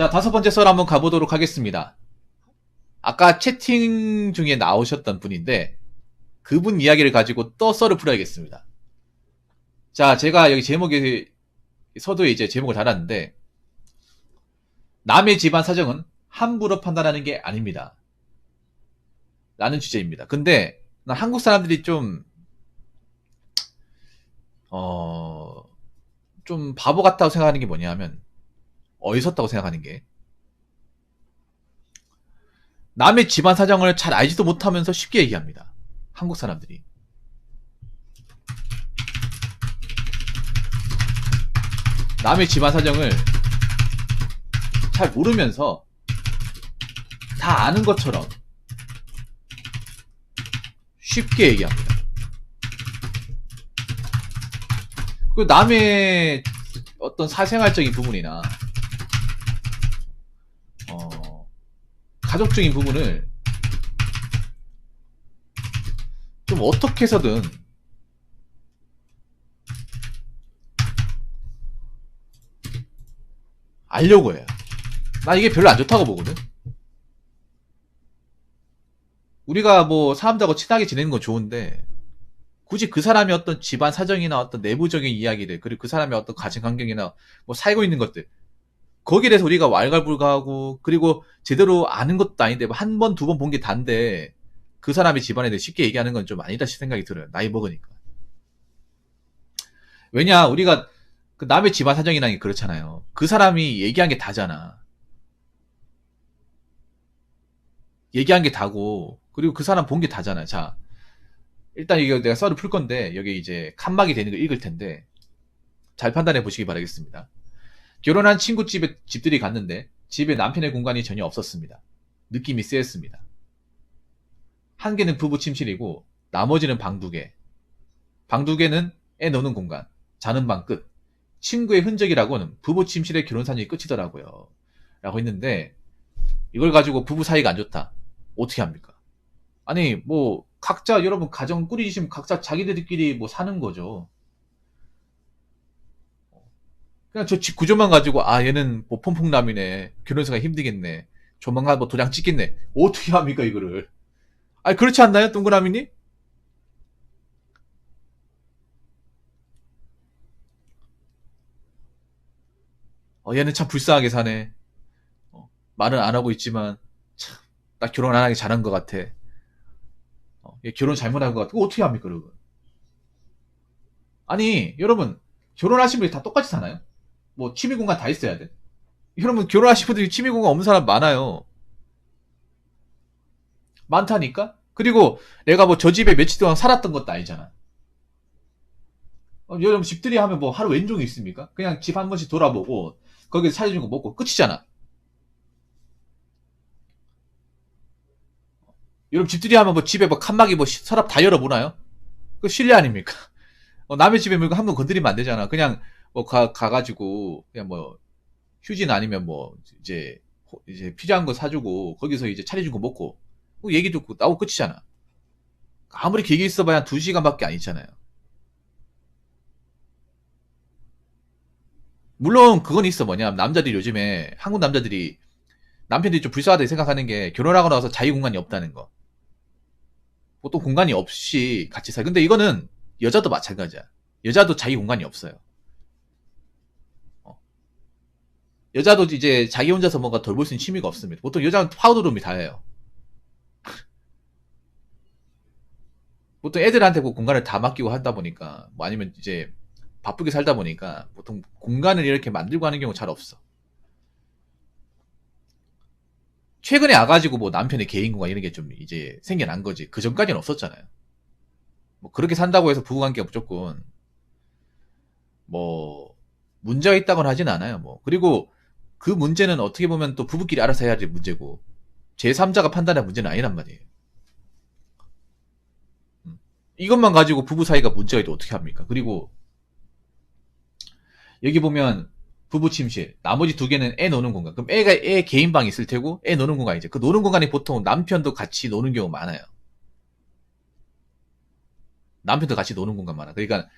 자, 다섯 번째 썰 한번 가보도록 하겠습니다. 아까 채팅 중에 나오셨던 분인데 그분 이야기를 가지고 또 썰을 풀어야겠습니다. 자, 제가 여기 제목에 서두에 이제 제목을 달았는데 남의 집안 사정은 함부로 판단하는 게 아닙니다. 라는 주제입니다. 근데 난 한국 사람들이 좀 바보 같다고 생각하는 게 뭐냐면 어리석다고 생각하는 게 남의 집안 사정을 잘 알지도 못하면서 쉽게 얘기합니다. 한국 사람들이. 남의 집안 사정을 잘 모르면서 다 아는 것처럼 쉽게 얘기합니다. 그 남의 어떤 사생활적인 부분이나 가족적인 부분을 좀 어떻게 해서든 알려고 해요. 나 이게 별로 안 좋다고 보거든. 우리가 뭐 사람들하고 친하게 지내는 건 좋은데 굳이 그 사람의 어떤 집안 사정이나 어떤 내부적인 이야기들, 그리고 그 사람의 어떤 가정 환경이나 뭐 살고 있는 것들, 거기에 대해서 우리가 왈가불가하고, 그리고 제대로 아는 것도 아닌데 한 번, 두 번 본 게 단데 그 사람의 집안에 대해 쉽게 얘기하는 건 좀 아니다 생각이 들어요. 나이 먹으니까. 왜냐, 우리가 그 남의 집안 사정이라는 게 그렇잖아요. 그 사람이 얘기한 게 다잖아. 얘기한 게 다고, 그리고 그 사람 본 게 다잖아. 자, 일단 이거 내가 썰을 풀 건데 여기 이제 칸막이 되는 거 읽을 텐데 잘 판단해 보시기 바라겠습니다. 결혼한 친구 집들이 갔는데 집에 남편의 공간이 전혀 없었습니다. 느낌이 쎄했습니다. 한 개는 부부 침실이고 나머지는 방 두 개. 방 두 개는 애 노는 공간, 자는 방 끝. 친구의 흔적이라고는 부부 침실의 결혼 사진이 끝이더라고요. 라고 했는데 이걸 가지고 부부 사이가 안 좋다. 어떻게 합니까? 아니 뭐 각자 여러분 가정 꾸리시면 각자 자기들끼리 뭐 사는 거죠. 그냥 저 집 구조만 가지고 아 얘는 뭐 폼폼남이네, 결혼생활 힘들겠네, 조만간 뭐 도장 찍겠네, 어떻게 합니까 이거를? 아니 그렇지 않나요 동그라미님? 얘는 참 불쌍하게 사네. 말은 안 하고 있지만 참 나 결혼 안 하기 잘한 것 같아. 얘 결혼 잘못한 것 같아. 그거 어떻게 합니까 여러분? 아니 여러분, 결혼하신 분이 다 똑같이 사나요? 뭐 취미 공간 다 있어야 돼? 여러분 결혼하신 분들이 취미 공간 없는 사람 많아요. 많다니까? 그리고 내가 뭐 저 집에 며칠 동안 살았던 것도 아니잖아. 여러분 집들이 하면 뭐 하루 왼종이 있습니까? 그냥 집 한 번씩 돌아보고 거기서 차려준 거 먹고 끝이잖아. 여러분 집들이 하면 뭐 집에 뭐 칸막이 뭐 서랍 다 열어보나요? 그 실례 아닙니까? 남의 집에 물건 한 번 건드리면 안 되잖아. 그냥 뭐 가가지고 그냥 뭐 휴지는 아니면 뭐 이제 필요한 거 사주고 거기서 이제 차려준 거 먹고 뭐 얘기 듣고 나오고 끝이잖아. 아무리 길게 있어봐야 한 2시간밖에 안 있잖아요. 물론 그건 있어. 뭐냐, 남자들이 요즘에 한국 남자들이 남편들이 좀 불쌍하다고 생각하는 게 결혼하고 나서 자기 공간이 없다는 거. 보통 공간이 없이 같이 살. 근데 이거는 여자도 마찬가지야. 여자도 자기 공간이 없어요. 어. 여자도 이제 자기 혼자서 뭔가 돌볼 수 있는 취미가 없습니다. 보통 여자는 파우더룸이 다예요. 보통 애들한테 그 공간을 다 맡기고 하다 보니까 뭐 아니면 이제 바쁘게 살다 보니까 보통 공간을 이렇게 만들고 하는 경우 잘 없어. 최근에 와가지고 뭐 남편의 개인 공간 이런 게 좀 이제 생겨난 거지. 그 전까지는 없었잖아요. 뭐 그렇게 산다고 해서 부부관계가 무조건 뭐 문제가 있다고는 하진 않아요. 뭐 그리고 그 문제는 어떻게 보면 또 부부끼리 알아서 해야 될 문제고 제3자가 판단할 문제는 아니란 말이에요. 이것만 가지고 부부 사이가 문제가 있도 어떻게 합니까? 그리고 여기 보면 부부 침실, 나머지 두 개는 애 노는 공간. 그럼 애 개인 방이 있을 테고 애 노는 공간이죠. 그 노는 공간이 보통 남편도 같이 노는 경우 많아요. 남편도 같이 노는 공간 많아. 그러니까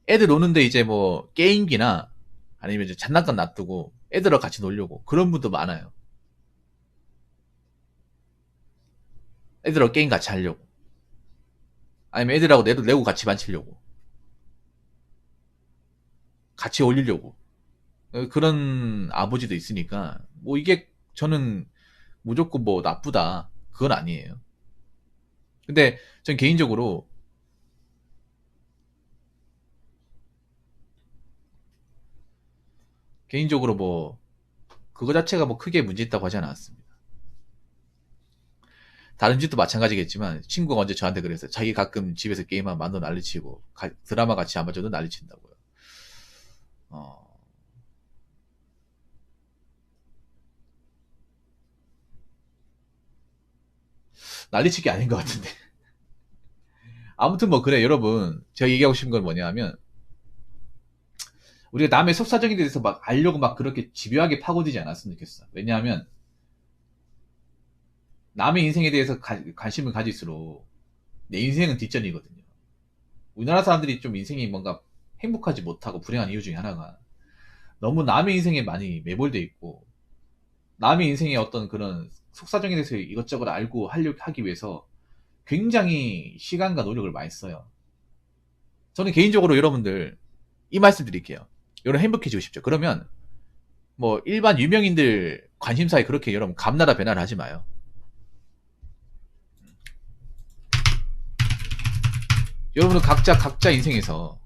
애들 노는데 이제 뭐 게임기나 아니면 이제 장난감 놔두고 애들하고 같이 놀려고. 그런 분도 많아요. 애들하고 게임 같이 하려고. 아니면 애들하고 레고 같이 만치려고. 같이 올리려고. 그런 아버지도 있으니까, 뭐 이게 저는 무조건 뭐 나쁘다. 그건 아니에요. 근데 전 개인적으로 뭐, 그거 자체가 뭐 크게 문제 있다고 하지 않았습니다. 다른 집도 마찬가지겠지만, 친구가 언제 저한테 그랬어요. 자기 가끔 집에서 게임하면 만도 난리치고, 드라마 같이 안 봐줘도 난리친다고요. 어, 난리치기 아닌 것 같은데. 아무튼 뭐 그래 여러분 제가 얘기하고 싶은 건 뭐냐면 우리가 남의 속사정에 대해서 막 알려고 막 그렇게 집요하게 파고들지 않았으면 좋겠어. 왜냐하면 남의 인생에 대해서 관심을 가질수록 내 인생은 뒷전이거든요. 우리나라 사람들이 좀 인생이 뭔가 행복하지 못하고 불행한 이유 중에 하나가 너무 남의 인생에 많이 매몰돼 있고 남의 인생의 어떤 그런 속사정에 대해서 이것저것 알고 하기 위해서 굉장히 시간과 노력을 많이 써요. 저는 개인적으로 여러분들 이 말씀 드릴게요. 여러분 행복해지고 싶죠. 그러면 뭐 일반 유명인들 관심사에 그렇게 여러분 감나라 배나라 하지 마요. 여러분은 각자 인생에서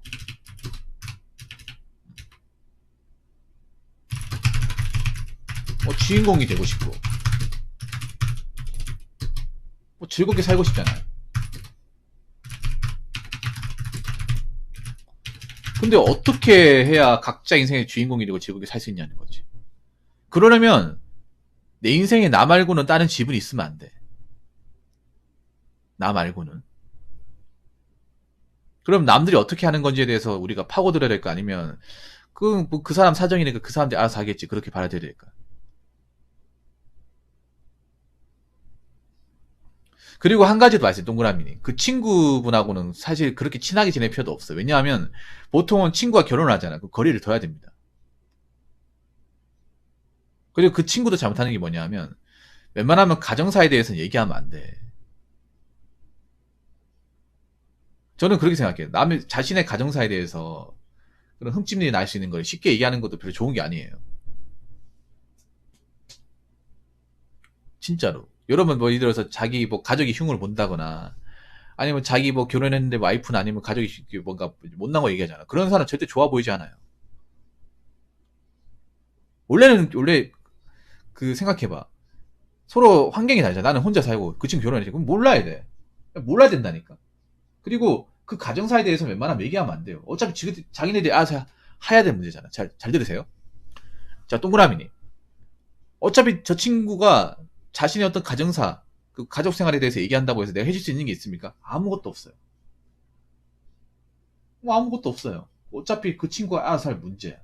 뭐 주인공이 되고 싶고 뭐 즐겁게 살고 싶잖아요. 근데 어떻게 해야 각자 인생의 주인공이 되고 즐겁게 살 수 있냐는 거지. 그러려면 내 인생에 나 말고는 다른 지분이 있으면 안 돼. 나 말고는. 그럼 남들이 어떻게 하는 건지에 대해서 우리가 파고들어야 될까? 아니면 그 사람 사정이니까 그 사람들이 알아서 하겠지. 그렇게 받아들여야 될까? 그리고 한 가지 더 말씀, 동그라미님. 그 친구분하고는 사실 그렇게 친하게 지낼 필요도 없어요. 왜냐하면 보통은 친구가 결혼을 하잖아요. 그 거리를 둬야 됩니다. 그리고 그 친구도 잘못하는 게 뭐냐면 웬만하면 가정사에 대해서는 얘기하면 안 돼. 저는 그렇게 생각해요. 남의 자신의 가정사에 대해서 그런 흠집일이 날 수 있는 걸 쉽게 얘기하는 것도 별로 좋은 게 아니에요. 진짜로. 여러분 뭐 예를 들어서 자기 뭐 가족이 흉을 본다거나 아니면 자기 뭐 결혼했는데 와이프는 아니면 가족이 뭔가 못난 거 얘기하잖아. 그런 사람 절대 좋아 보이지 않아요. 원래 그 생각해봐. 서로 환경이 다르잖아. 나는 혼자 살고 그 친구 결혼했지. 그럼 몰라야 돼. 몰라야 된다니까. 그리고 그 가정사에 대해서 웬만하면 얘기하면 안 돼요. 어차피 자기네들이 알아서 해야 될 문제잖아. 잘 들으세요. 자, 동그라미니. 어차피 저 친구가 자신의 어떤 가정사, 그 가족 생활에 대해서 얘기한다고 해서 내가 해줄 수 있는 게 있습니까? 아무것도 없어요. 뭐 아무것도 없어요. 어차피 그 친구가 알아서 할 문제야.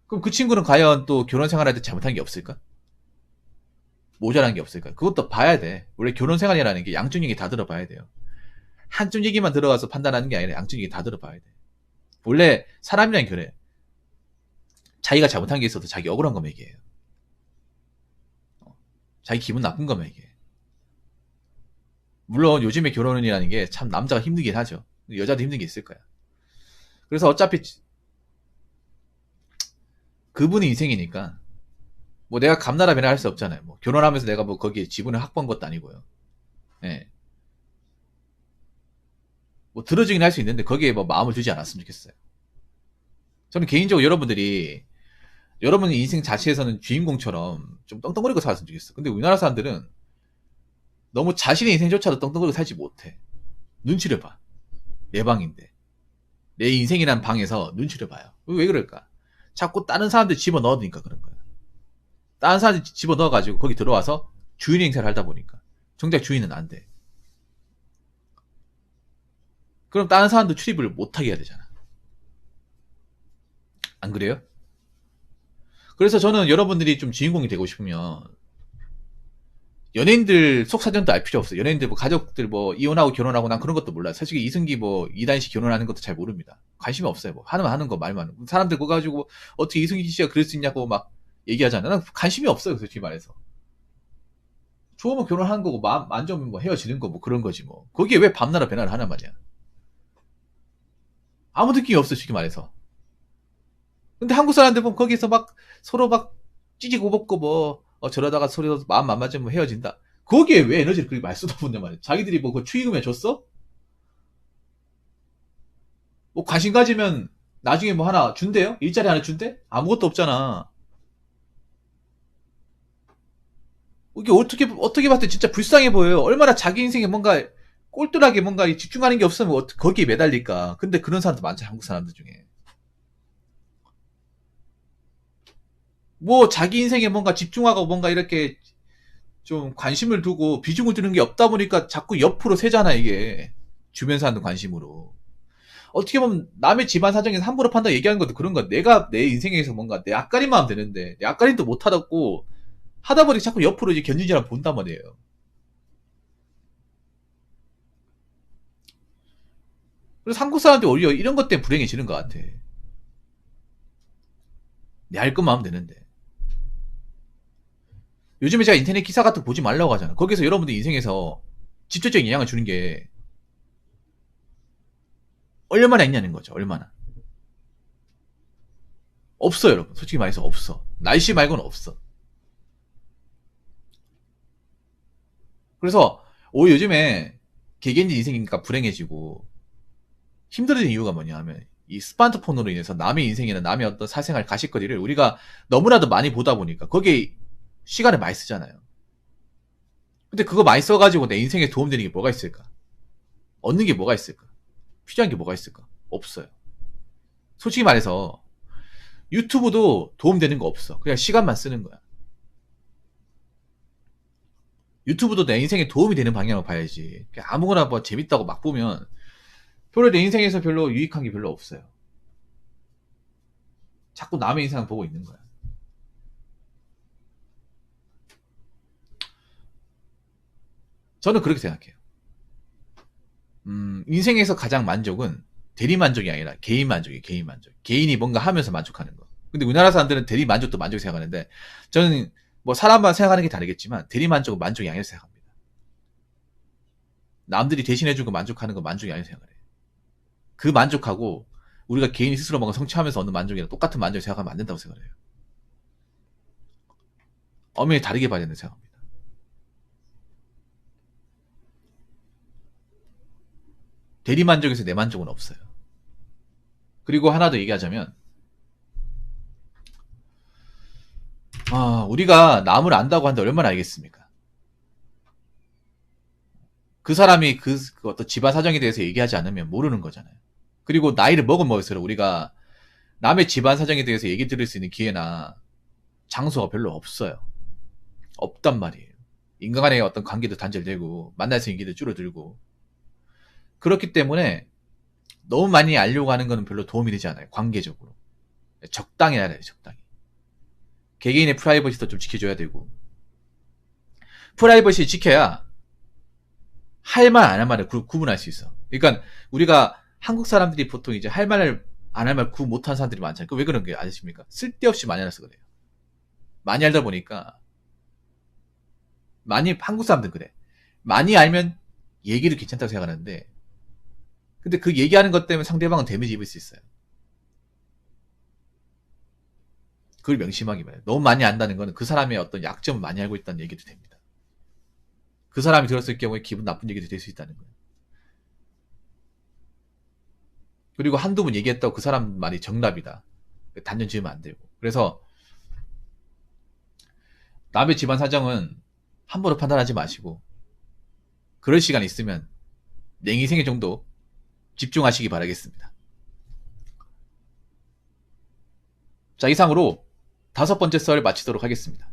그럼 그 친구는 과연 또 결혼 생활할 때 잘못한 게 없을까? 모자란 게 없을까? 그것도 봐야 돼. 원래 결혼 생활이라는 게 양쪽 얘기 다 들어봐야 돼요. 한쪽 얘기만 들어가서 판단하는 게 아니라 양쪽 얘기 다 들어봐야 돼. 원래 사람이란 그래. 자기가 잘못한 게 있어도 자기 억울한 거면 얘기해요. 자기 기분 나쁜 거면 얘기해. 물론 요즘에 결혼이라는 게 참 남자가 힘들긴 하죠. 여자도 힘든 게 있을 거야. 그래서 어차피 그분의 인생이니까 뭐 내가 감나라비나 할 수 없잖아요. 뭐 결혼하면서 내가 뭐 거기에 지분을 확보한 것도 아니고요. 예. 뭐 들어주긴 할 수 있는데 거기에 뭐 마음을 두지 않았으면 좋겠어요. 저는 개인적으로 여러분들이 여러분의 인생 자체에서는 주인공처럼 좀 떵떵거리고 살았으면 좋겠어. 근데 우리나라 사람들은 너무 자신의 인생조차도 떵떵거리고 살지 못해. 눈치를 봐. 내 방인데. 내 인생이란 방에서 눈치를 봐요. 왜 그럴까? 자꾸 다른 사람들 집어넣으니까 그런 거야. 다른 사람들 집어넣어가지고 거기 들어와서 주인 행세를 하다 보니까. 정작 주인은 안 돼. 그럼 다른 사람도 출입을 못하게 해야 되잖아. 안 그래요? 그래서 저는 여러분들이 좀 주인공이 되고 싶으면 연예인들 속사정도 알 필요 없어요. 연예인들 뭐 가족들 뭐 이혼하고 결혼하고 난 그런 것도 몰라요. 솔직히 이승기 뭐 이다희 씨 결혼하는 것도 잘 모릅니다. 관심이 없어요. 뭐 하는 거 말만. 사람들 그거 가지고 어떻게 이승기 씨가 그럴 수 있냐고 막 얘기하잖아요. 난 관심이 없어요. 솔직히 말해서. 좋으면 결혼하는 거고 마음 안 좋으면 뭐 헤어지는 거 뭐 그런 거지 뭐. 거기에 왜 밤나라 배나라 하나 말이야. 아무 느낌이 없어 솔직히 말해서. 근데 한국 사람들 보면 거기서 막 서로 막 찌지고 볶고 뭐 저러다가 서로 마음 안 맞으면 헤어진다. 거기에 왜 에너지를 그렇게 많이 쏟아붓냐 말이야. 자기들이 뭐 그 축의금에 줬어? 뭐 관심 가지면 나중에 뭐 하나 준대요? 일자리 하나 준대? 아무것도 없잖아. 이게 어떻게 봤을 때 진짜 불쌍해 보여요. 얼마나 자기 인생에 뭔가 꼴뚜락에 뭔가 집중하는 게 없으면 거기에 매달릴까. 근데 그런 사람도 많잖아, 한국 사람들 중에. 뭐 자기 인생에 뭔가 집중하고 뭔가 이렇게 좀 관심을 두고 비중을 두는 게 없다 보니까 자꾸 옆으로 새잖아, 이게. 주변 사람들 관심으로. 어떻게 보면 남의 집안 사정에서 함부로 판단 얘기하는 것도 그런 거야. 내가 내 인생에서 뭔가 내 앞가림만 하면 되는데 내 앞가림도 못 하다고 하다 보니 자꾸 옆으로 이제 견진이랑 본단 말이에요. 그래서 한국 사람들이 오히려 이런 것 때문에 불행해지는 것 같아. 내 할 것만 하면 되는데. 요즘에 제가 인터넷 기사 같은 거 보지 말라고 하잖아. 거기서 여러분들 인생에서 직접적인 영향을 주는 게 얼마나 있냐는 거죠. 얼마나. 없어, 여러분. 솔직히 말해서 없어. 날씨 말고는 없어. 그래서 오히려 요즘에 개개인 인생이니까 불행해지고 힘들어진 이유가 뭐냐 하면 이 스마트폰으로 인해서 남의 인생이나 남의 어떤 사생활 가십거리를 우리가 너무나도 많이 보다 보니까 거기에 시간을 많이 쓰잖아요. 근데 그거 많이 써가지고 내 인생에 도움되는 게 뭐가 있을까? 얻는 게 뭐가 있을까? 필요한 게 뭐가 있을까? 없어요. 솔직히 말해서 유튜브도 도움되는 거 없어. 그냥 시간만 쓰는 거야. 유튜브도 내 인생에 도움이 되는 방향으로 봐야지. 아무거나 뭐 재밌다고 막 보면 별로 내 인생에서 별로 유익한 게 별로 없어요. 자꾸 남의 인생을 보고 있는 거야. 저는 그렇게 생각해요. 인생에서 가장 만족은 대리 만족이 아니라 개인 만족이에요. 개인 만족. 개인이 뭔가 하면서 만족하는 거. 근데 우리나라 사람들은 대리 만족도 만족 생각하는데 저는 뭐 사람마다 생각하는 게 다르겠지만 대리 만족은 만족이 아니라고 생각합니다. 남들이 대신해주고 만족하는 건 만족이 아니라고 생각을 해요. 그 만족하고 우리가 개인이 스스로 뭔가 성취하면서 얻는 만족이랑 똑같은 만족을 생각하면 안 된다고 생각을 해요. 엄연히 다르게 봐야 된다고 생각합니다. 대리 만족에서 내 만족은 없어요. 그리고 하나 더 얘기하자면 우리가 남을 안다고 하는데 얼마나 알겠습니까? 그 사람이 그 어떤 집안 사정에 대해서 얘기하지 않으면 모르는 거잖아요. 그리고 나이를 먹을수록 우리가 남의 집안 사정에 대해서 얘기 들을 수 있는 기회나 장소가 별로 없어요. 없단 말이에요. 인간 간의 어떤 관계도 단절되고 만날 수 있는 기회도 줄어들고 그렇기 때문에 너무 많이 알려고 하는 거는 별로 도움이 되지 않아요. 관계적으로. 적당히 알아야 돼요. 적당히. 개개인의 프라이버시도 좀 지켜줘야 되고 프라이버시 지켜야 할 말 안 할 말을 구분할 수 있어. 그러니까 우리가 한국 사람들이 보통 이제 할 말을 안 할 말 구분 못하는 사람들이 많잖아요. 왜 그런 게 아십니까? 쓸데없이 많이 알아서 그래요. 많이 알다 보니까 한국 사람들은 그래. 많이 알면 얘기를 괜찮다고 생각하는데 근데 그 얘기하는 것 때문에 상대방은 데미지 입을 수 있어요. 그걸 명심하기 바래요. 너무 많이 안다는 거는 그 사람의 어떤 약점을 많이 알고 있다는 얘기도 됩니다. 그 사람이 들었을 경우에 기분 나쁜 얘기도 될 수 있다는 거예요. 그리고 한두 번 얘기했다고 그 사람 말이 정답이다. 단정 지으면 안 되고. 그래서 남의 집안 사정은 함부로 판단하지 마시고 그럴 시간 있으면 냉이생애 정도 집중하시기 바라겠습니다. 자, 이상으로 5번째 썰 마치도록 하겠습니다.